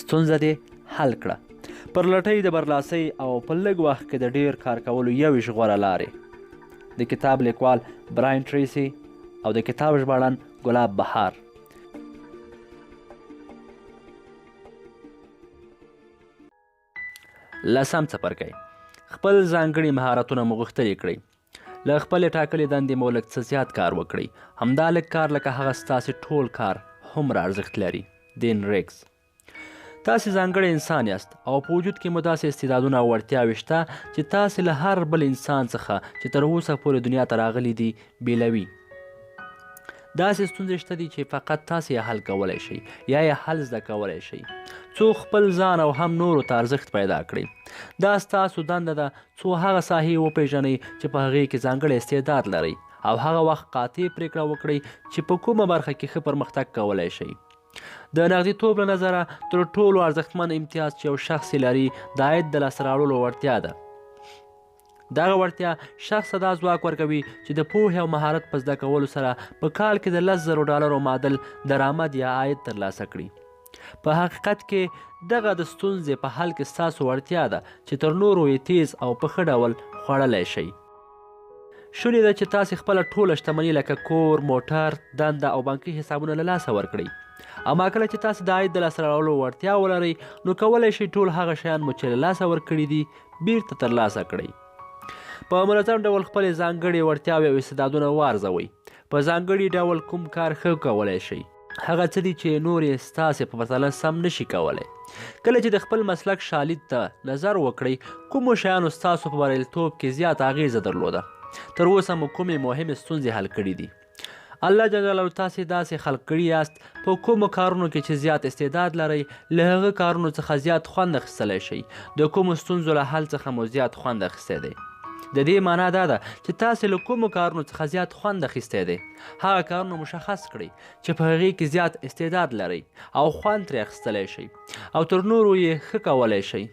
ستونزه دې حل کړه. پر لټۍ د برلاسۍ او په لږ وخت کې د ډیر کار کولو 21 غوره لارې. د کتاب لیکوال براین ټریسي او د کتاب ژباړن ګلاب بهار. لسم څپرکی: خپل ځانګړي مهارتونه مو غښتلي کړئ. له خپلې ټاکلې دندې مو لږ څه زیات کار وکړئ. همدا لږ کار لکه هغه ستاسې ټول کار هومره ارزښت لري. دین ریکس. تاسې ځانګړی انسان یاست او په وجود کې مو داسې استعدادونه او وړتیاوې شته چې تاسې له هر بل انسان څخه چې تر اوسه پورې دنیا ته راغلي دي بیلوي. داسې ستونزې شته دي چې فقط تاسې یې حل کولی شئ یا یې حل زده کولی شئ. څو خپل ځان او هم نورو ته ارزښت پیدا کړئ. دا ستاسو دنده ده څو هغه ساحې وپیژنئ چې په هغې کې ځانګړی استعداد لرئ او هغه وخت قاطع پرېکړه وکړئ چې په کومه برخه کې ښه پرمختګ کولی شئ. د نغدیتوب له نظره تر ټولو ارزښتمن امتیاز چې یو شخص لري د عاید د لاسته راوړلو وړتیا ده. دغه وړتیا شخص ته دا ځواک ورکوي چې د پوهې او مهارت په زده کولو سره په کال کې د $10,000 معادل درآمد یا عاید ترلاسه کړي. په حقیقت کې دغه د ستونزې په حل کې ستاسو وړتیا ده چې تر نورو یې تیز او په ښه ډول خوړلی شئ. شونې ده چې تاسې خپله ټوله شتمني لکه کور، موټر، دنده او بانکي حسابونه له لاسه ورکړئ. اما کله چې تاسې د عاید د لاسته راوړلو وړتیا ولرئ نو کولی شئ ټول هغه شیان مو چې له لاسه ورکړي دي بیرته ترلاسه کړئ. په منظم ډول خپلې ځانګړې وړتیاوې او استعدادونه وارزوئ. په ځانګړي ډول کوم کار ښه کولی شئ. هغه څه دي چې نور یې ستاسې په پرتله سم نشي کولی. کله چې د خپل مسلک شالید ته نظر وکړئ کومو شیانو ستاسو په بریالیتوب کې زیاته اغیزه درلوده. تر اوسه مو کومې مهمې ستونزې حل کړي دي. الله جل جلاله تاسې داسې خلق کړي یاست په کومو کارونو کې چې زیات استعداد لرئ له هغه کارونو څخه زیات خوند اخیستلی شئ. د کومو ستونزو له حل څخه مو زیات خوند اخیستی دی. د دې معنا دا ده چې تاسې له کومو کارونو څخه زیات خوند اخیستی دی هغه کارونه مشخص کړئ چې په هغې کې زیات استعداد لرئ او خوند ترې اخیستلی شئ او تر نورو یې ښه کولی شئ.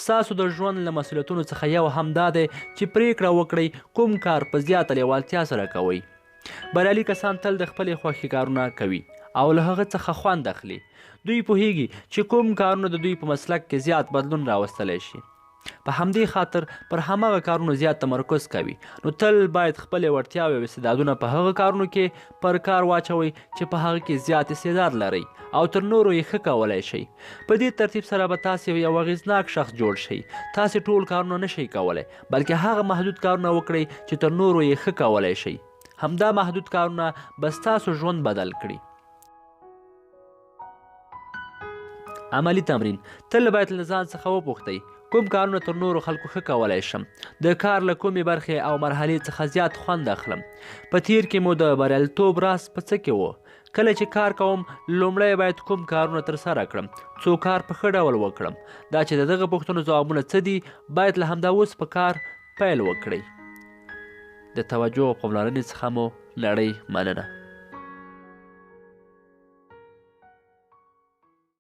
ستاسو د ژوند له مسؤلیتونو څخه یو هم دا دی چې پریکړه وکړئ کوم کار په زیاته لیوالتیا سره کوئ. بریالي کسان تل د خپلې خوښې کارونه کوي او له هغه څخه خوند اخلي. دوی پوهیږي چې کوم کارونه د دوی په مسلک کې زیات بدلون راوستلی شي. په همدې خاطر پر هماغه کارونو زیات تمرکز کوي. نو تل باید خپلې وړتیاوې او استعدادونه په هغه کارونو کې پر کار واچوئ چې په هغه کې زیات استعداد لرئ او تر نورو یې ښه کولی شئ. په دې ترتیب سره به تاسې یو اغېزناک شخص جوړ شئ. تاسې ټول کارونه نشئ کولی بلکې هغه محدود کارونه وکړئ چې تر نورو یې ښه کولی شئ. همدا محدود کارونه به ستاسو ژوند بدل کړي. عملی تمرین: تل باید له ځان څخه وپوښتئ کوم کارونه تر نورو خلکو ښه کولی شم. د کار له کومې برخې او مرحلې څخه زیات خوند اخلم. په تیر کې مو د بریالیتوب راز په څه کې و؟ کله چې کار کوم لومړی باید کوم کارونه ترسره کړم، څو کار په ښه ډول وکړم. دا چې د دغه پوښتنو ځوابونه څه دي باید له همدا اوس په کار پیل وکړئ. د توجه او پاملرنې څخه مو نړۍ مننه.